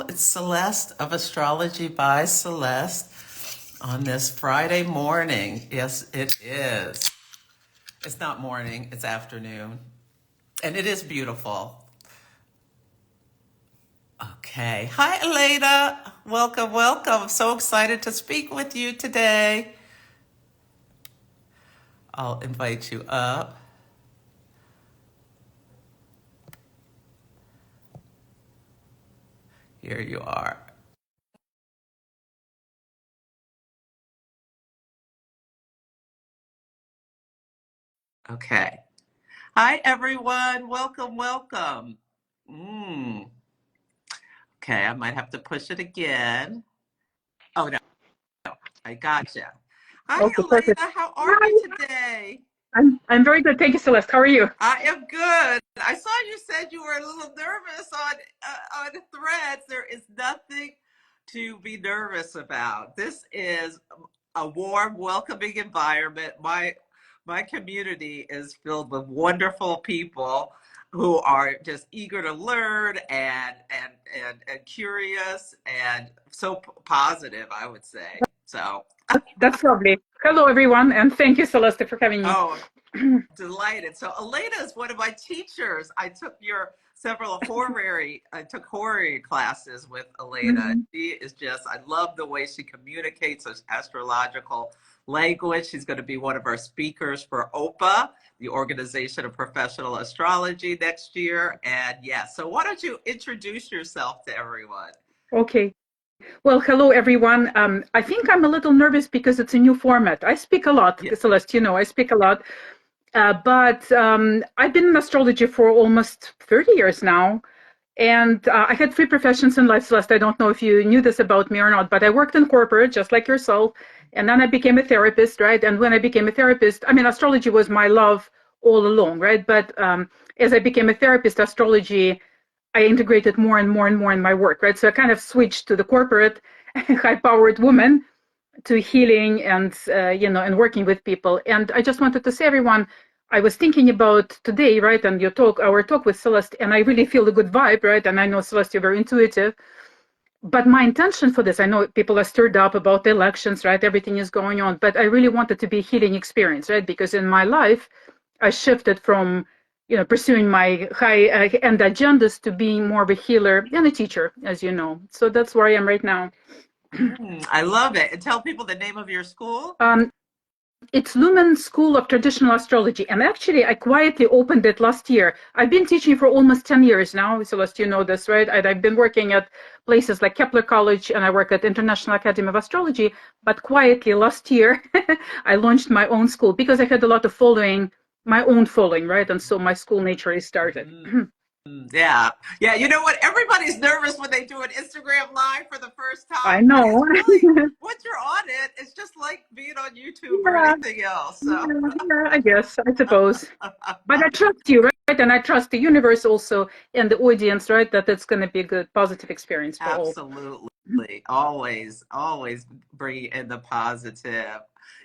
It's Celeste of Astrology by Celeste on this Friday morning. Yes, it is. It's not morning, it's afternoon. And it is beautiful. Okay. Hi, Elena. Welcome, welcome. I'm so excited to speak with you today. I'll invite you up. Here you are. Okay. Hi, everyone. Welcome, welcome. Mm. Okay, I might have to push it again. Oh, no, I gotcha. Hi, Okay, perfect. Elena. How are you Hi, today? I'm very good. Thank you, Celeste. How are you? I am good. I saw you said you were a little nervous on Threads. There is nothing to be nervous about. This is a warm, welcoming environment. My community is filled with wonderful people who are just eager to learn and curious and so positive, I would say. So, That's lovely. Hello, everyone, and thank you, Celeste, for having me. oh, delighted. So Elena is one of my teachers. I took I took horary classes with Elena. Mhm. She is just, I love the way she communicates astrological language. She's going to be one of our speakers for OPA, the Organization of Professional Astrology, next year. And yeah, so why don't you introduce yourself to everyone? Okay. Well, hello, everyone. I think I'm a little nervous because it's a new format. I speak a lot, Yeah. Celeste, I speak a lot. But I've been in astrology for almost 30 years now. And I had three professions in life, Celeste. I don't know if you knew this about me or not, but I worked in corporate, just like yourself. And then I became a therapist, right? And when I became a therapist, I mean, astrology was my love all along, right? But as I became a therapist, astrology, I integrated more and more and more in my work, right? So I kind of switched to the corporate, high-powered woman to healing and and working with people. And I just wanted to say, everyone, I was thinking about today, right, and our talk with Celeste, and I really feel a good vibe, right? And I know, Celeste, you're very intuitive. But my intention for this, I know people are stirred up about the elections, right? Everything is going on, but I really wanted to be a healing experience, right? Because in my life, I shifted from, pursuing my high-end agendas to being more of a healer and a teacher, as you know. So that's where I am right now. I love it. And tell people the name of your school. Um, It's Lumen School of Traditional Astrology. And actually, I quietly opened it last year. I've been teaching for almost 10 years now. Celeste, you know this, right? I've been working at places like Kepler College, and I work at International Academy of Astrology. But quietly last year, I launched my own school because I had a lot of my own following, right? And so my school naturally started. Mhm. Yeah. Yeah. You know what? Everybody's nervous when they do an Instagram live for the first I time, but know. it's really, once you're on it, it's just like being on YouTube or Yeah, anything else. So, yeah, I guess, I suppose. But I trust you, right? And I trust the universe also and the audience, right? That it's going to be a good, positive experience for all. absolutely. Always, always bring in the positive.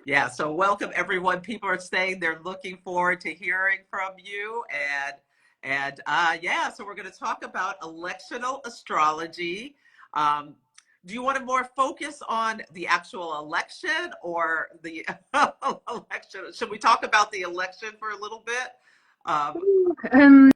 Yeah. So, welcome everyone. People are saying they're looking forward to hearing from you. Yeah, so we're going to talk about electional astrology. Um, do you want to more focus on the actual election or the election? Should we talk about the election for a little bit? Um, Um,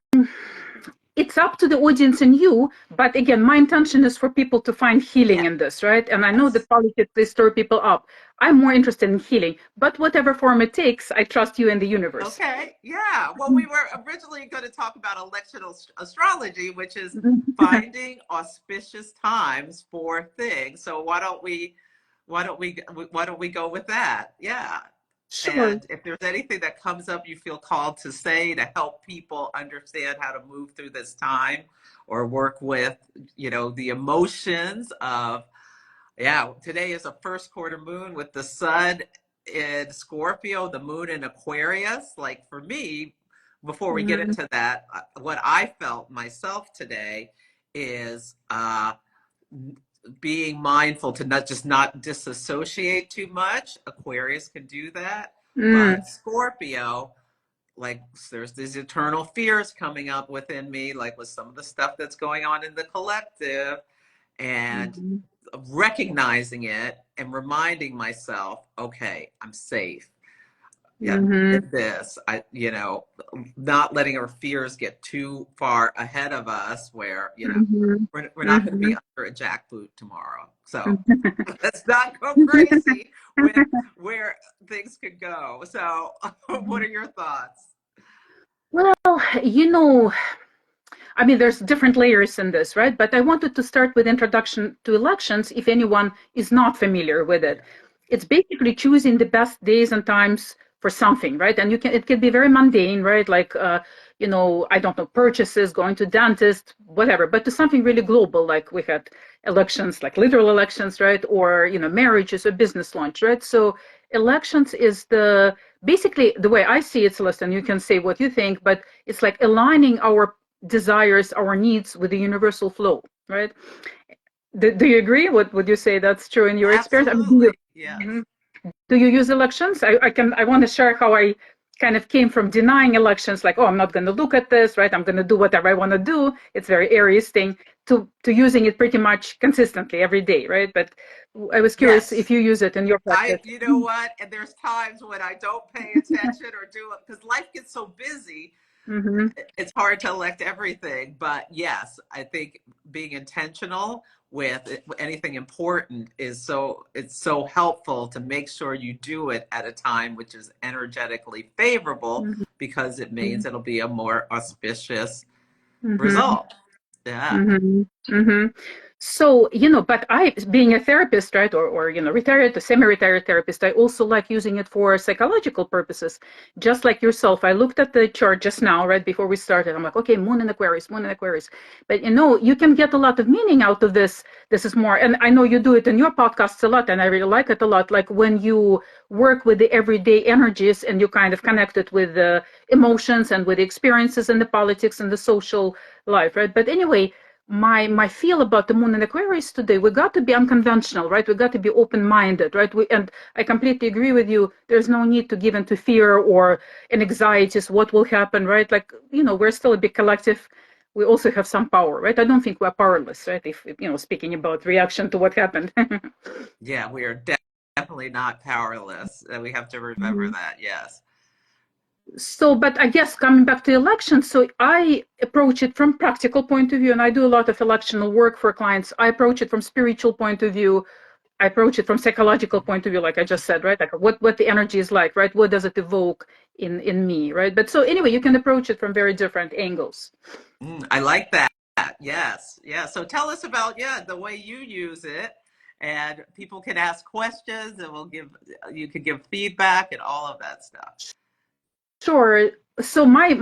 it's up to the audience and you, but again, my intention is for people to find healing yeah, in this, right? And I know yes. that politics, they stir people up. I'm more interested in healing, but whatever form it takes, I trust you and the universe. Okay, yeah. Well, we were originally going to talk about electional astrology, which is finding auspicious times for things. So why don't we go with that? Yeah. Sure. And if there's anything that comes up you feel called to say to help people understand how to move through this time or work with, the emotions of, yeah, today is a first quarter moon with the sun in Scorpio, the moon in Aquarius. Like for me, before we get Mm, into that, what I felt myself today is being mindful to not disassociate too much. Aquarius can do that, mm, but Scorpio, like there's these eternal fears coming up within me, like with some of the stuff that's going on in the collective, and Mm-hmm. recognizing it and reminding myself, okay, I'm safe. Yeah, Mm-hmm. did this. Not letting our fears get too far ahead of us where, Mm-hmm. we're not going to Mm-hmm. be under a jackboot tomorrow. So let's not go crazy with where things could go. So what are your thoughts? Well, you know, I mean, there's different layers in this, right? But I wanted to start with introduction to elections if anyone is not familiar with it. It's basically choosing the best days and times for something, right? And it can be very mundane, right? Like, I don't know, purchases, going to dentist, whatever, but to something really global, like we had elections, like literal elections, right? Or, marriages or business launch, right? So elections is basically the way I see it, Celeste, and you can say what you think, but it's like aligning our desires, our needs with the universal flow, right? Do you agree? Would you say that's true in your experience? I mean, Absolutely. Yes. mhm. Do you use elections? I want to share how I kind of came from denying elections, like, oh, I'm not going to look at this, right? I'm going to do whatever I want to do. It's very Aries thing to using it pretty much consistently every day, right? But I was curious if Yes. you use it in your practice. You know what? And there's times when I don't pay attention or do it because life gets so busy. Mm-hmm. It's hard to elect everything, but yes, I think being intentional with anything important it's so helpful to make sure you do it at a time which is energetically favorable because it means it'll be a more auspicious Mm-hmm. result. Yeah. Mm-hmm. Mm-hmm. So, but being a therapist, right, or retired, a semi-retired therapist, I also like using it for psychological purposes. Just like yourself, I looked at the chart just now, right, before we started. I'm like, okay, Moon in Aquarius, Moon in Aquarius. But, you can get a lot of meaning out of this. This is more, and I know you do it in your podcasts a lot, and I really like it a lot. Like when you work with the everyday energies and you kind of connect it with the emotions and with the experiences and the politics and the social life, right? But anyway, my feel about the Moon in Aquarius today, we got to be unconventional, right? We got to be open-minded, right? And I completely agree with you. There's no need to give into fear or an anxieties, what will happen, right? Like, we're still a big collective. We also have some power, right? I don't think we're powerless, right? If, speaking about reaction to what happened. Yeah, we are definitely not powerless. We have to remember Mhm. that. Yes. So, but I guess coming back to elections, so I approach it from practical point of view, and I do a lot of electional work for clients. I approach it from spiritual point of view. I approach it from psychological point of view, like I just said, right? Like what the energy is like, right? What does it evoke in me, right? But so anyway, you can approach it from very different angles. I like that. Yes. Yeah. So tell us about, the way you use it, and people can ask questions and you can give feedback and all of that stuff. Sure. So my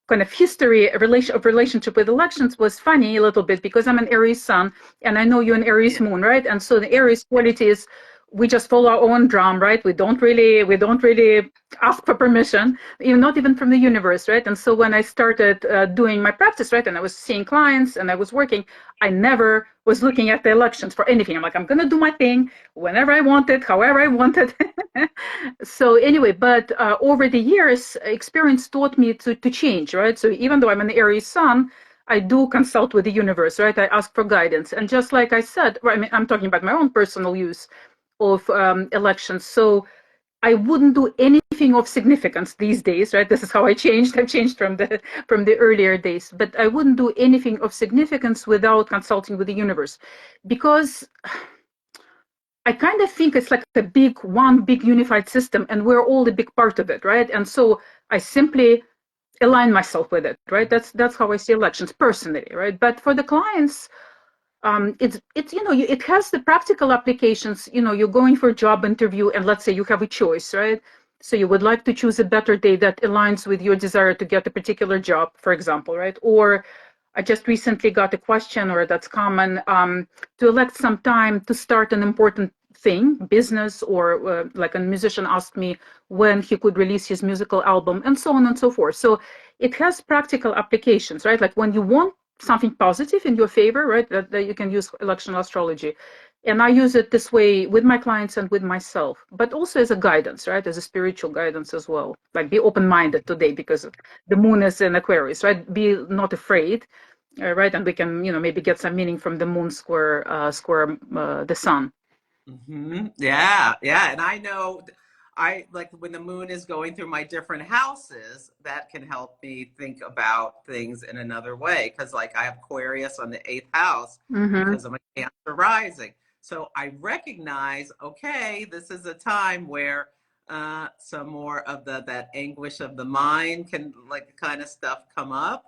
kind of history relationship with elections was funny a little bit because I'm an Aries sun and I know you're an Aries Yeah. moon, right? And so the Aries quality is we just follow our own drum, right? We don't really ask for permission, not even from the universe, right? And so when I started doing my practice, right, and I was seeing clients and I was working, I never was looking at the elections for anything. I'm like, I'm gonna do my thing whenever I want it, however I want it. So anyway, but over the years, experience taught me to change, right? So even though I'm an Aries sun, I do consult with the universe, right? I ask for guidance. And just like I said, right, I mean, I'm talking about my own personal use of elections. So I wouldn't do anything of significance these days, right? This is how I changed. I've changed from the earlier days, but I wouldn't do anything of significance without consulting with the universe, because I kind of think it's like one big unified system, and we're all a big part of it, right? And so I simply align myself with it, right? That's how I see elections personally, right? But for the clients, it's it has the practical applications. You're going for a job interview, and let's say you have a choice, right? So you would like to choose a better day that aligns with your desire to get a particular job, for example, right? Or I just recently got a question, or that's common, to elect some time to start an important thing, business, or like a musician asked me when he could release his musical album, and so on and so forth. So it has practical applications, right? Like when you want something positive in your favor, right, that you can use electional astrology. And I use it this way with my clients and with myself, but also as a guidance, right, as a spiritual guidance as well. Like be open-minded today because the moon is in Aquarius, right? Be not afraid. right? And we can, maybe get some meaning from the moon square the sun. Yeah, yeah. And I know I like when the moon is going through my different houses, that can help me think about things in another way. Because, like, I have Aquarius on the eighth house Mm-hmm. because I'm a Cancer rising. So I recognize, okay, this is a time where some more of that anguish of the mind can, like, kind of stuff come up.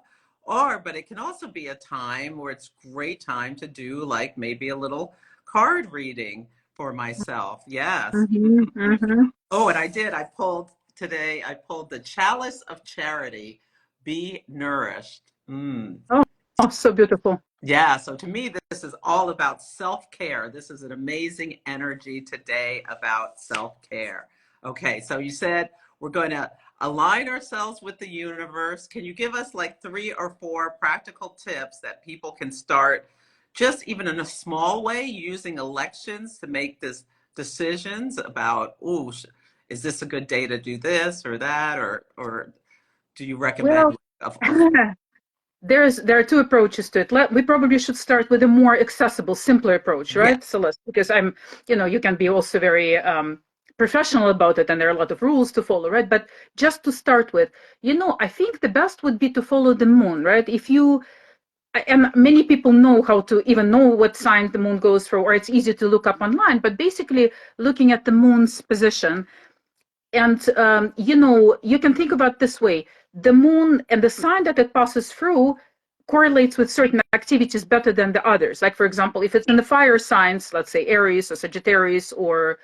But it can also be a time where it's great time to do, like, maybe a little card reading for myself. Yes. Mm-hmm. Mm-hmm. Oh, and I pulled today, I pulled the Chalice of Charity, Be Nourished. Oh, oh, so beautiful. Yeah, so to me, this is all about self-care. This is an amazing energy today about self-care. Okay, so you said we're going to align ourselves with the universe. Can you give us like 3 or 4 practical tips that people can start just even in a small way using elections to make this decisions about, oh, is this a good day to do this or that, or do you Well, recommend a there are two approaches to it. We probably should start with a more accessible, simpler approach, yeah, right, Celeste? Because you can be also very professional about it, and there are a lot of rules to follow, right? But just to start with, I think the best would be to follow the moon, right? And many people know how to even know what sign the moon goes through, or it's easy to look up online. But basically, looking at the moon's position, and you can think about this way: the moon and the sign that it passes through correlates with certain activities better than the others. Like, for example, if it's in the fire signs, let's say Aries or Sagittarius or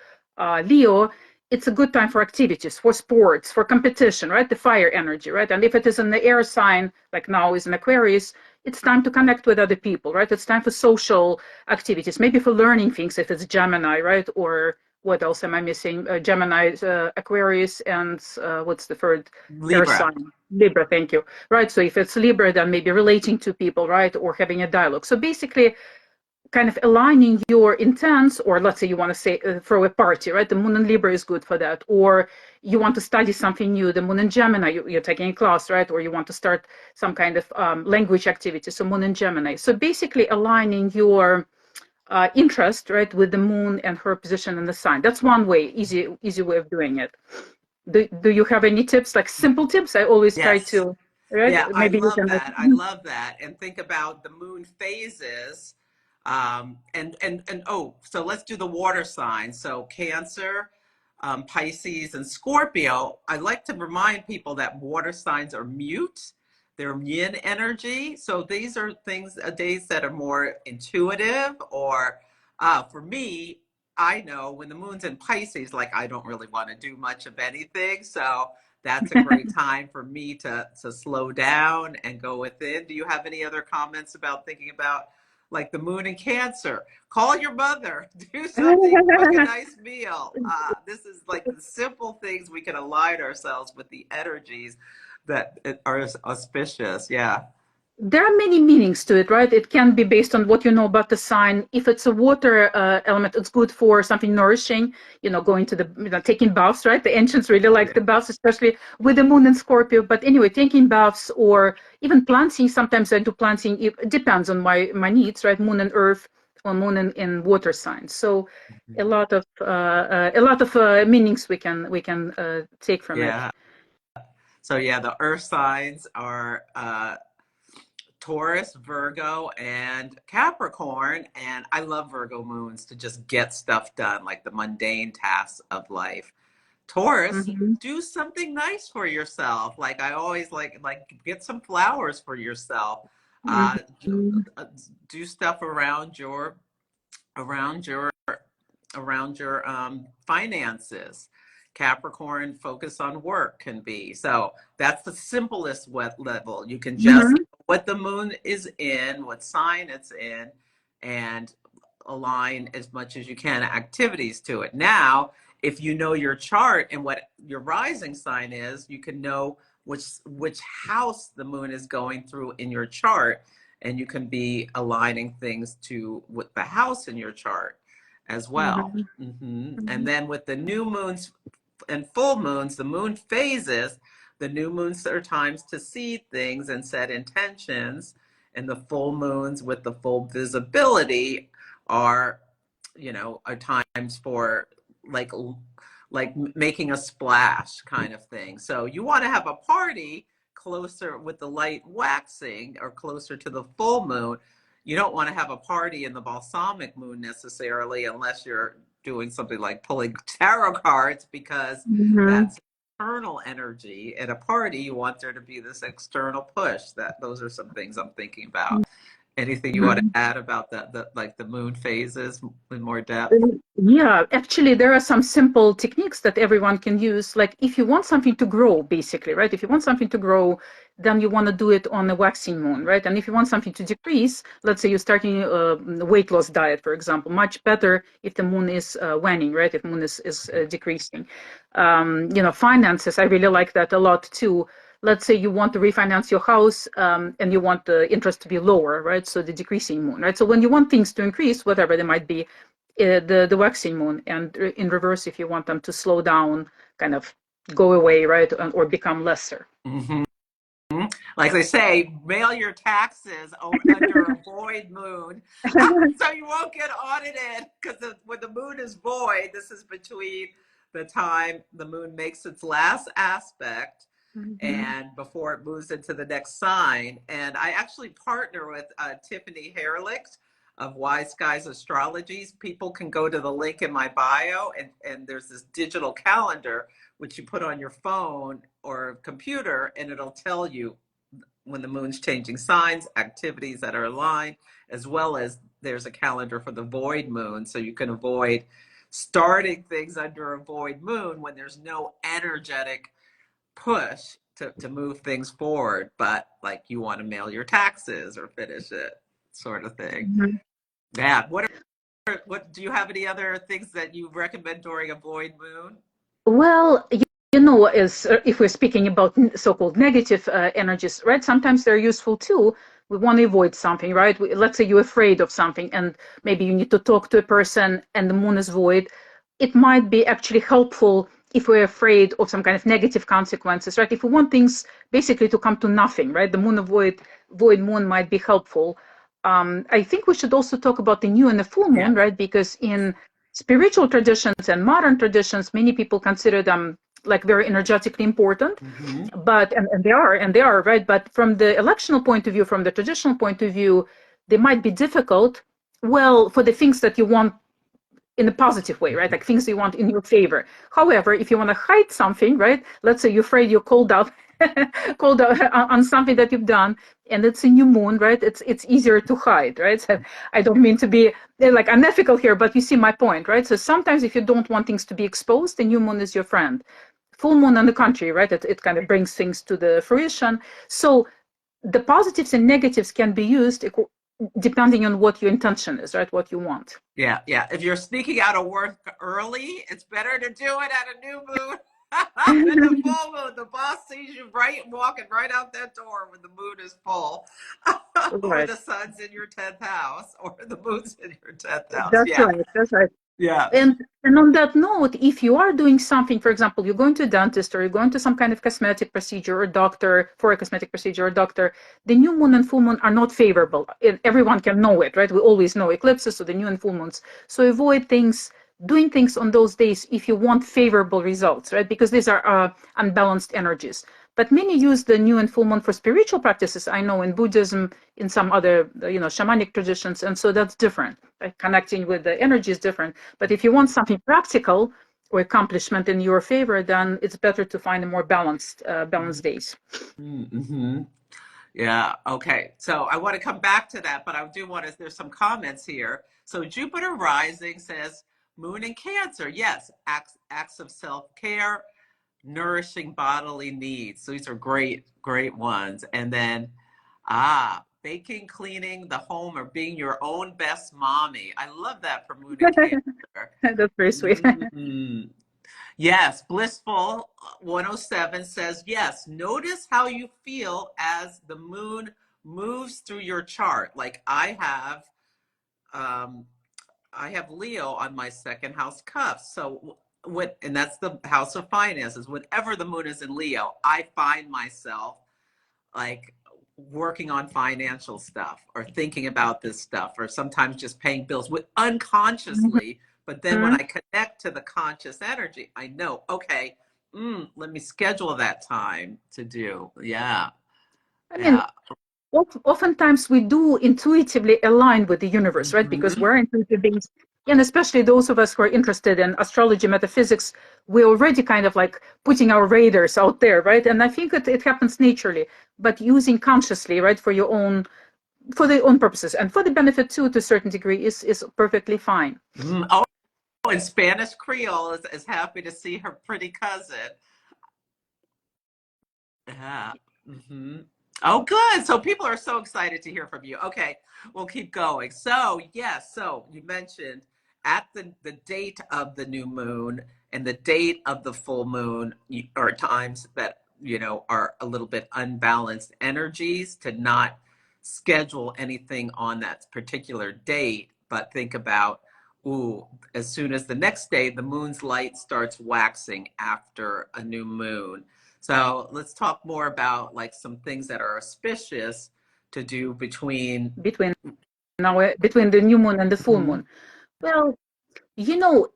Leo, it's a good time for activities, for sports, for competition, right? The fire energy, right? And if it is in the air sign, like now is in Aquarius, it's time to connect with other people, right? It's time for social activities, maybe for learning things if it's Gemini, right? Or what else am I missing? Gemini, Aquarius, and what's the third air Libra. sign? Libra, thank you. Right, so if it's Libra, then maybe relating to people, right, or having a dialogue. So basically, kind of aligning your intents, or let's say you want to say throw a party, right? The moon in Libra is good for that. Or you want to study something new, the moon in Gemini, you're taking a class, right? Or you want to start some kind of language activity, so moon in Gemini. So basically aligning your interest, right, with the moon and her position in the sign. That's one way, easy way of doing it. Do you have any tips, like simple tips? I always try Yes. to, right? Yeah, I Maybe you love can. that. I love that. And think about the moon phases. And oh, so let's do the water signs. So Cancer, Pisces, and Scorpio. I like to remind people that water signs are mute. They're yin energy. So these are things, days that are more intuitive. Or for me, I know when the moon's in Pisces, like I don't really want to do much of anything. So that's a great time for me to slow down and go within. Do you have any other comments about thinking about like the moon in Cancer? Call your mother, do something, cook a nice meal. This is like the simple things we can align ourselves with the energies that are auspicious. Yeah. There are many meanings to it, right? It can be based on what you know about the sign. If it's a water element, it's good for something nourishing, going to taking baths, right? The ancients really liked the baths, especially with the moon in Scorpio. But anyway, taking baths or even planting, sometimes I do planting. It depends on my needs, right? Moon and earth or moon in water signs. So a lot of meanings we can take from it. Yeah. So yeah, the earth signs are Taurus, Virgo, and Capricorn. And I love Virgo moons to just get stuff done, like the mundane tasks of life. Taurus, Mm-hmm. do something nice for yourself. Like I always like get some flowers for yourself. Uh, Mm-hmm. do stuff around your around your finances. Capricorn, focus on work can be. So that's the simplest wet level. You can just Mm-hmm. what the moon is in, what sign it's in, and align as much as you can activities to it. Now, if you know your chart and what your rising sign is, you can know which house the moon is going through in your chart, and you can be aligning things to with the house in your chart as well. Mm-hmm. And then with the new moons and full moons, the moon phases, the new moons are times to see things and set intentions. and the full moons with the full visibility are, are times for like like making a splash kind of thing. So you want to have a party closer with the light waxing or closer to the full moon. You don't want to have a party in the balsamic moon necessarily unless you're doing something like pulling tarot cards, because that's internal energy. At a party, you want there to be this external push. Those are some things I'm thinking about. Anything you want to add about the moon phases in more depth? Yeah, actually, there are some simple techniques that everyone can use. Like if you want something to grow, basically, right? If you want something to grow, then you want to do it on a waxing moon, right? And if you want something to decrease, let's say you're starting a weight loss diet, for example, much better if the moon is waning, right? If moon is decreasing. Finances, I really like that a lot too. Let's say you want to refinance your house and you want the interest to be lower, right? So the decreasing moon, right? So when you want things to increase, whatever they might be, the waxing moon, and in reverse, if you want them to slow down, kind of go away, right? Or become lesser. Mm-hmm. Like they say, mail your taxes under a void moon, so you won't get audited, because when the moon is void, this is between the time the moon makes its last aspect and before it moves into the next sign. And I actually partner with Tiffany Herlicht of Wise Skies Astrologies. People can go to the link in my bio, and there's this digital calendar which you put on your phone or computer, and it'll tell you when the moon's changing signs, activities that are aligned, as well as there's a calendar for the void moon, so you can avoid starting things under a void moon when there's no energetic push to move things forward, but like you want to mail your taxes or finish it, sort of thing. Yeah. What do you have any other things that you recommend during a void moon? Well, if we're speaking about so-called negative energies, right? Sometimes they're useful too. We want to avoid something, right? Let's say you're afraid of something, and maybe you need to talk to a person, and the moon is void. It might be actually helpful if we're afraid of some kind of negative consequences, right? If we want things basically to come to nothing, right? The moon of void moon might be helpful. I think we should also talk about the new and the full moon, right? Because in spiritual traditions and modern traditions, many people consider them like very energetically important, but and they are right. But from the electional point of view, from the traditional point of view, they might be difficult. Well, for the things that you want in a positive way, right? Like things you want in your favor. However, if you want to hide something, right? Let's say you're afraid you're called out, called out on something that you've done, and it's a new moon, right? It's easier to hide, right? So I don't mean to be like unethical here, but you see my point, right? So sometimes if you don't want things to be exposed, the new moon is your friend. Full moon on the contrary, right? It kind of brings things to the fruition. So the positives and negatives can be used depending on what your intention is, right? What you want. Yeah, yeah. If you're sneaking out of work early, it's better to do it at a new moon than the full moon. The boss sees you walking right out that door when the moon is full, or Right. the sun's in your 10th house, or the moon's in your 10th house. That's Yeah, right. That's right. yeah. And on that note, if you are doing something, for example, you're going to a dentist or you're going to some kind of cosmetic procedure or doctor for a cosmetic procedure or doctor, the new moon and full moon are not favorable. Everyone can know it, right? We always know eclipses, so the new and full moons. So avoid doing things on those days if you want favorable results, right? Because these are unbalanced energies. But many use the new and full moon for spiritual practices. I know in Buddhism, in some other, shamanic traditions, and so that's different. Right? Connecting with the energy is different. But if you want something practical or accomplishment in your favor, then it's better to find a more balanced days. Mm-hmm. Yeah. Okay. So I want to come back to that, but I do want to, there's some comments here. So Jupiter rising says moon in Cancer. Yes. Acts of self-care, nourishing bodily needs. So these are great, great ones. And then, baking, cleaning the home, or being your own best mommy. I love that for moon in Cancer. That's very sweet. Mm-hmm. Yes, Blissful 107 says, yes, notice how you feel as the moon moves through your chart. Like I have Leo on my second house cuff. So and that's the house of finances. Whenever the moon is in Leo, I find myself like working on financial stuff or thinking about this stuff, or sometimes just paying bills with unconsciously. But then when I connect to the conscious energy, I know, okay, let me schedule that time to do. Yeah. I mean, Yeah. oftentimes we do intuitively align with the universe, right? Because we're intuitive beings. And especially those of us who are interested in astrology, metaphysics, we're already kind of like putting our radars out there, right? And I think it happens naturally, but using consciously, right, for your own, for their own purposes and for the benefit too, to a certain degree, is perfectly fine. Oh, and Spanish Creole is happy to see her pretty cousin. Yeah. Oh, good. So people are so excited to hear from you. Okay, we'll keep going. So, yes, so you mentioned at the date of the new moon and the date of the full moon are times that, are a little bit unbalanced energies, to not schedule anything on that particular date, but think about, ooh, as soon as the next day, the moon's light starts waxing after a new moon. So let's talk more about like some things that are auspicious to do between. Between between the new moon and the full Mhm. moon. Well, you know,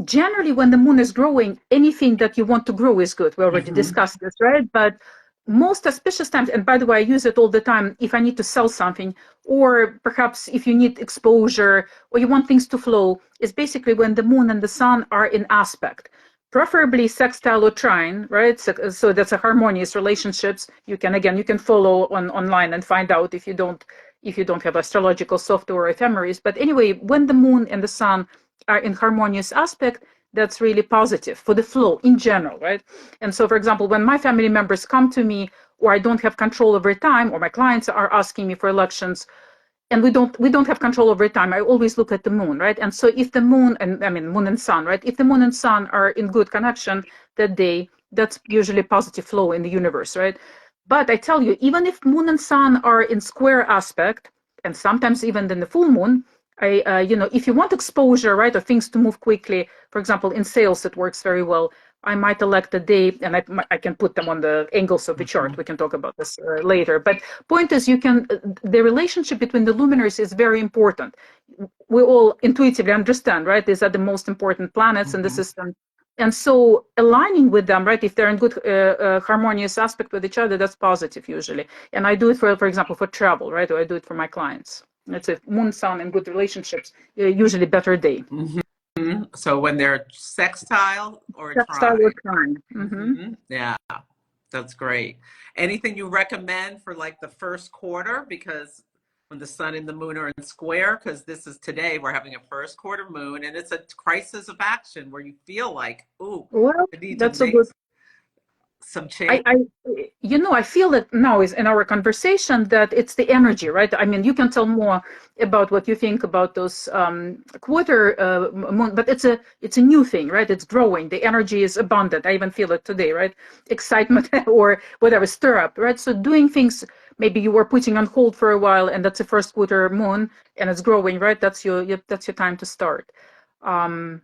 generally when the moon is growing, anything that you want to grow is good. We already Mhm. discussed this, right? But most auspicious times, and by the way, I use it all the time if I need to sell something, or perhaps if you need exposure or you want things to flow, is basically when the moon and the sun are in aspect, preferably sextile or trine, right? So that's a harmonious relationships. You can follow online and find out if you don't have astrological software or ephemeris. But anyway, when the moon and the sun are in harmonious aspect, that's really positive for the flow in general, right? And so, for example, when my family members come to me, or I don't have control over time, or my clients are asking me for elections, and we don't have control over time, I always look at the moon, right? And so if the moon, and I mean moon and sun, right? If the moon and sun are in good connection that day, that's usually positive flow in the universe, right? But I tell you, even if moon and sun are in square aspect, and sometimes even in the full moon, if you want exposure, right, or things to move quickly, for example, in sales, it works very well. I might elect a day, and I can put them on the angles of the chart. Mhm. We can talk about this later. But point is, the relationship between the luminaries is very important. We all intuitively understand, right? These are the most important planets in the Mhm. system. And so aligning with them, right, if they're in good harmonious aspect with each other, that's positive usually. And I do it for example, for travel, right? Or I do it for my clients. It's a moon, sun, and good relationships, usually better day. Mhm. So when they're sextile or Sextile or trine. trine. Yeah, that's great. Anything you recommend for like the first quarter? Because when the sun and the moon are in square, because this is today, we're having a first quarter moon, and it's a crisis of action where you feel like, ooh, Well, I need to that's a make good some change. I I feel that now is in our conversation that it's the energy, right? I mean, you can tell more about what you think about those quarter moon, but it's a new thing, right? It's growing. The energy is abundant. I even feel it today, right? Excitement or whatever, stir up, right? So doing things maybe you were putting on hold for a while, and that's the first quarter moon, and it's growing, right? That's your time to start. Um,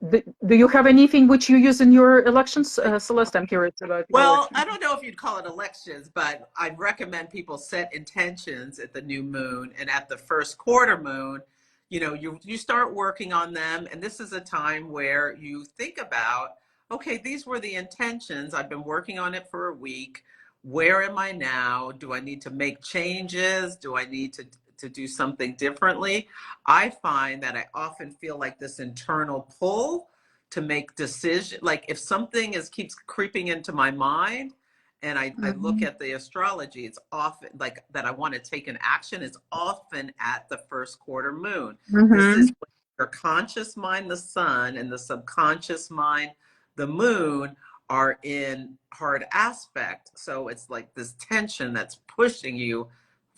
do you have anything which you use in your elections, Celeste? I'm curious about your Well, election. I don't know if you'd call it elections, but I'd recommend people set intentions at the new moon and at the first quarter moon. You start working on them, and this is a time where you think about, okay, these were the intentions. I've been working on it for a week. Where am I now? Do I need to make changes? Do I need to do something differently? I find that I often feel like this internal pull to make decision, like if something keeps creeping into my mind, and I look Mhm, at the astrology, it's often like that I want to take an action is often at the first quarter moon. This is mhm, when your conscious mind, the sun, and the subconscious mind, the moon, are in hard aspect. So it's like this tension that's pushing you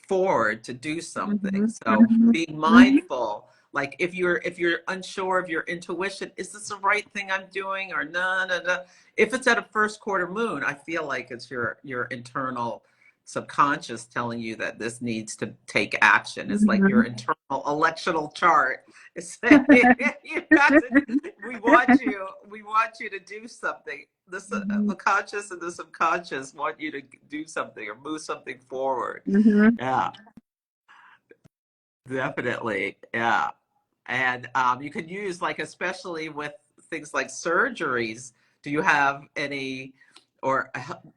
forward to do something. mhm, So mhm, being mhm. mindful, like if you're unsure of your intuition, is this the right thing I'm doing or no, no, no. If it's at a first quarter moon, I feel like it's your internal subconscious telling you that this needs to take action. It's like your Mhm. internal electional chart is saying you got to, we want you to do something. The conscious and the subconscious want you to do something or move something forward. Mhm. Yeah, definitely. Yeah. And you can use, like, especially with things like surgeries. Do you have any or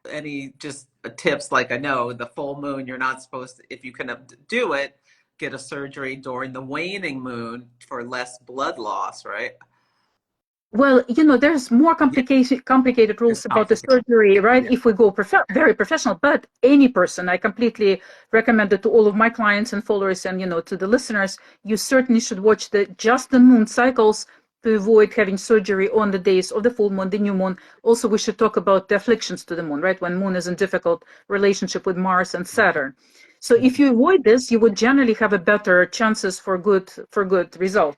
any just tips? Like, I know the full moon, you're not supposed to, if you can do it, get a surgery during the waning moon for less blood loss, right? Well, there's more Yeah, complicated it's rules about the complicated. surgery, right? Yeah. If we go very professional, but any person, I completely recommend it to all of my clients and followers, and to the listeners, you certainly should watch just the moon cycles to avoid having surgery on the days of the full moon, the new moon. Also, we should talk about the afflictions to the moon, right? When moon is in difficult relationship with Mars and Saturn. So if you avoid this, you would generally have a better chances for good result.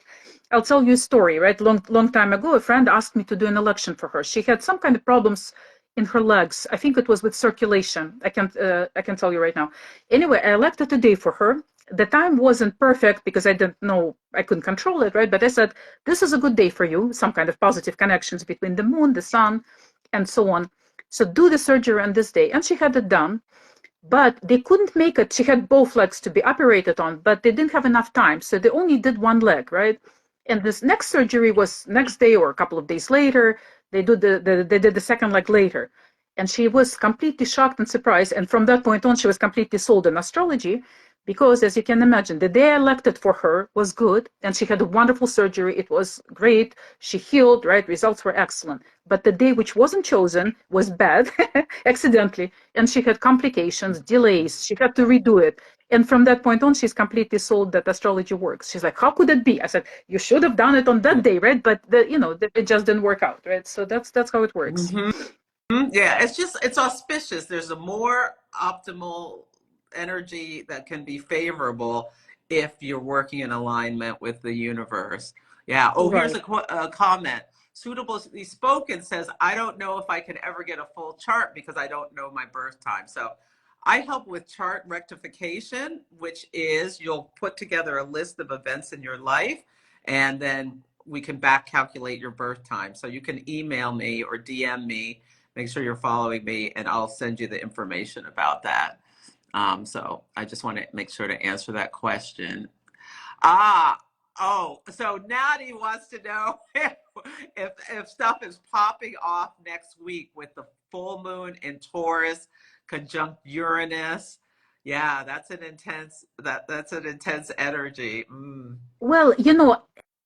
I'll tell you a story, right? Long time ago, a friend asked me to do an election for her. She had some kind of problems in her legs. I think it was with circulation. I can tell you right now. Anyway, I elected a day for her. The time wasn't perfect because I didn't know, I couldn't control it, right? But I said, this is a good day for you, some kind of positive connections between the moon, the sun, and so on. So do the surgery on this day. And she had it done, but they couldn't make it. She had both legs to be operated on, but they didn't have enough time. So they only did one leg, right? And this next surgery was next day or a couple of days later. They did the second leg later. And she was completely shocked and surprised. And from that point on, she was completely sold on astrology because, as you can imagine, the day I elected for her was good. And she had a wonderful surgery. It was great. She healed, right? Results were excellent. But the day which wasn't chosen was bad, accidentally. And she had complications, delays. She had to redo it. And from that point on, she's completely sold that astrology works. She's like, how could it be? I said, you should have done it on that day, right? But it just didn't work out, right? So that's how it works. Mm-hmm. Yeah, it's auspicious. There's a more optimal energy that can be favorable if you're working in alignment with the universe. Yeah. Oh, here's Right. a comment. Suitably Spoken says, I don't know if I can ever get a full chart because I don't know my birth time. So I help with chart rectification, which is you'll put together a list of events in your life, and then we can back calculate your birth time. So you can email me or DM me. Make sure you're following me, and I'll send you the information about that. So I just want to make sure to answer that question. Ah, oh, so Nadi wants to know if stuff is popping off next week with the full moon in Taurus conjunct Uranus. Yeah, that's an intense energy. Mm. Well,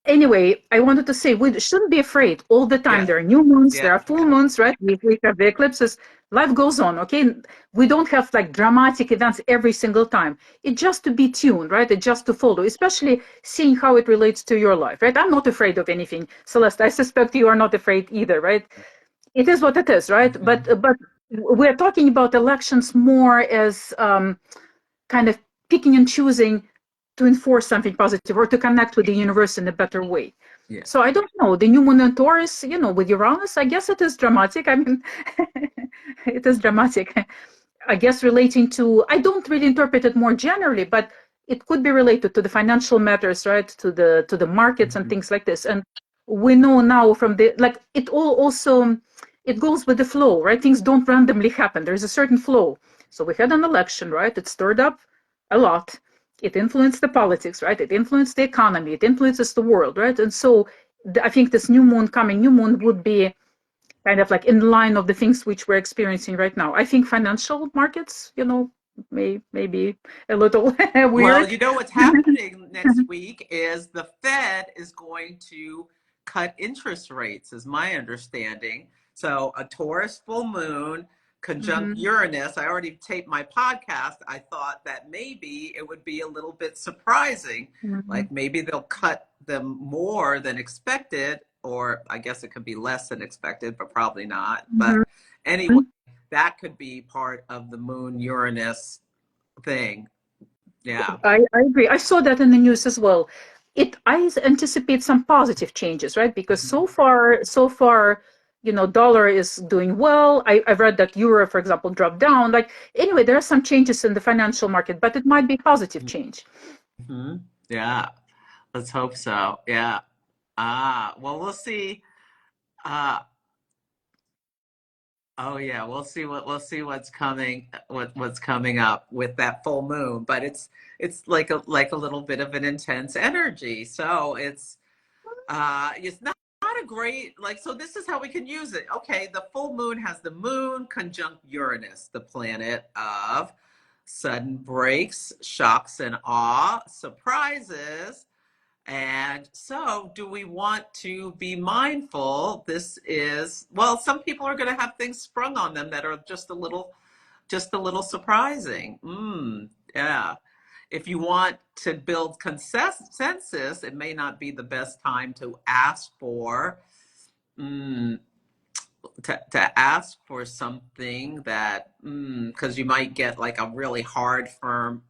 anyway, I wanted to say we shouldn't be afraid all the time. Yes, There are new moons, yeah, there are full moons, right? We have the eclipses. Life goes on, okay? We don't have like dramatic events every single time. It's just to be tuned, right? It's just to follow, especially seeing how it relates to your life, right? I'm not afraid of anything. Celeste, I suspect you are not afraid either, right? It is what it is, right? mm-hmm. But we're talking about elections more as kind of picking and choosing to enforce something positive or to connect with the universe in a better way. Yeah. So I don't know. The new moon in Taurus, with Uranus, I guess it is dramatic. I mean, it is dramatic. I guess relating to, I don't really interpret it more generally, but it could be related to the financial matters, right? To the markets and Mm-hmm. things like this. And we know now from it all also, it goes with the flow, right? Things don't randomly happen. There's a certain flow. So we had an election, right? It stirred up a lot. It influenced the politics, right? It influenced the economy. It influences the world, right? And so I think this new moon would be kind of like in line of the things which we're experiencing right now. I think financial markets, may be a little Well, weird. you know what's happening next week is the Fed is going to cut interest rates, is my understanding. So a Taurus full moon conjunct Mm-hmm. Uranus. I already taped my podcast. I thought that maybe it would be a little bit surprising. Mm-hmm. Like maybe they'll cut them more than expected, or I guess it could be less than expected, but probably not. But anyway, that could be part of the moon Uranus thing. Yeah. I agree. I saw that in the news as well. I anticipate some positive changes, right? Because so far, dollar is doing well. I've read that euro, for example, dropped down. Like, anyway, there are some changes in the financial market, but it might be positive change. Mm-hmm. Yeah, let's hope so. Yeah. Well, we'll see. Uh, oh yeah, we'll see what's coming what's coming up with that full moon. But it's like a little bit of an intense energy. So it's not a great, like, so this is how we can use it. Okay, the full moon has the moon conjunct Uranus, the planet of sudden breaks, shocks and awe, surprises. And so, do we want to be mindful? Well, some people are going to have things sprung on them that are just a little surprising. Yeah. If you want to build consensus, it may not be the best time to ask for mm, to ask for something that because you might get like a really hard, firm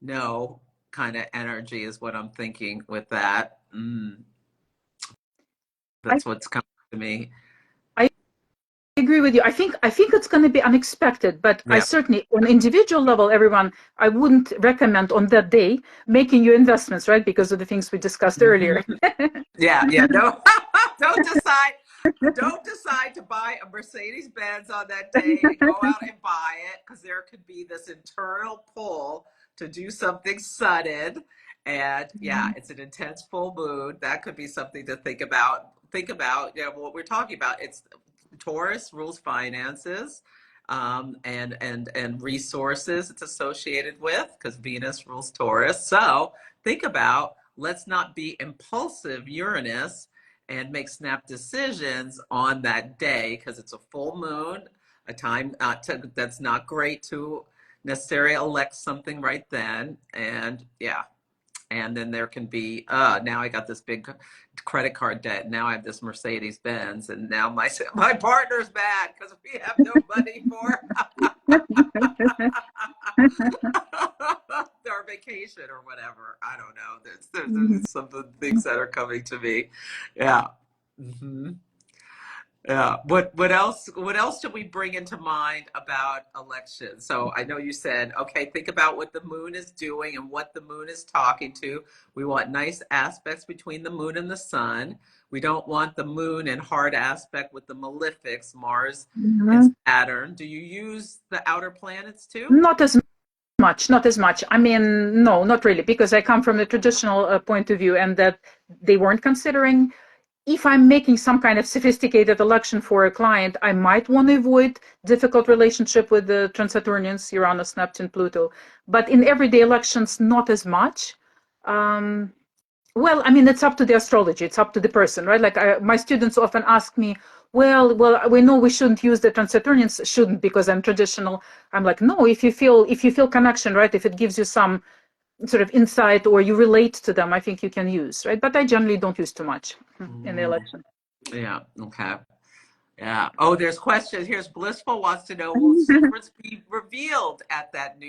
no kind of energy is what I'm thinking with that. I, That's what's coming to me. I agree with you. I think it's going to be unexpected, but I Yeah. certainly, on individual level, everyone, I wouldn't recommend on that day making your investments, right? Because of the things we discussed earlier. Yeah, yeah. No, don't decide. Don't decide to buy a Mercedes Benz on that day and go out and buy it because there could be this internal pull to do something sudden. And yeah, it's an intense full moon. That could be something to think about. Think about, what we're talking about. It's Taurus rules finances, and resources it's associated with because Venus rules Taurus. So think about, let's not be impulsive Uranus and make snap decisions on that day because it's a full moon, a time that's not great to necessarily elect something right then. And yeah, and then there can be now I got this big credit card debt. Now I have this Mercedes Benz, and now my partner's bad because we have no money for our vacation or whatever. I don't know. There's some things that are coming to me. Yeah. hmm Yeah. What else should we bring into mind about elections? So I know you said, okay, think about what the moon is doing and what the moon is talking to. We want nice aspects between the moon and the sun. We don't want the moon in hard aspect with the malefics, Mars and Mhm. Saturn. Do you use the outer planets too? Not as much, not as much. I mean, no, not really, because I come from the traditional point of view, and that they weren't considering. If I'm making some kind of sophisticated election for a client, I might want to avoid difficult relationship with the Transaturnians, Uranus, Neptune, Pluto. But in everyday elections, not as much. Um, well, I mean, it's up to the astrology. It's up to the person, right? Like my students often ask me, well, we know we shouldn't use the Transaturnians. Shouldn't because I'm traditional. I'm like, no. If you feel connection, right? If it gives you some sort of insight or you relate to them, I think you can use, right? But I generally don't use too much in the Mm, election. yeah. Okay. Yeah. Oh, there's questions. Here's Blissful wants to know, will secrets be revealed at that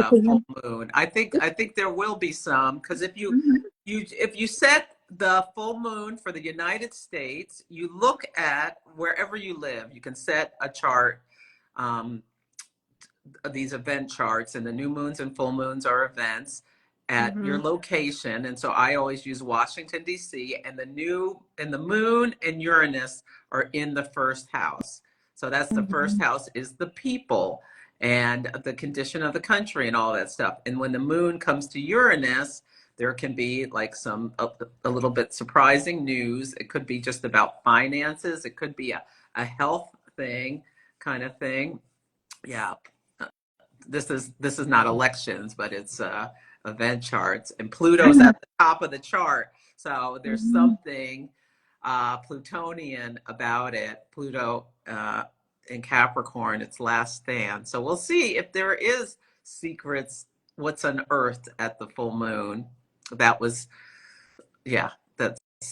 full moon? I think there will be some because if you set the full moon for the United States, you look at wherever you live. You can set a chart, um, these event charts, and the new moons and full moons are events at your Mm-hmm. location. And so I always use Washington, D.C., and the moon and Uranus are in the first house. So that's the first Mm-hmm. house is the people and the condition of the country and all that stuff. And when the moon comes to Uranus, there can be like a little bit surprising news. It could be just about finances. It could be a health thing kind of thing. Yeah, this is not elections, but it's event charts, and Pluto's at the top of the chart. So there's Mm-hmm. something Plutonian about it. Pluto in Capricorn, its last stand. So we'll see if there is secrets. What's unearthed at the full moon? That was, yeah.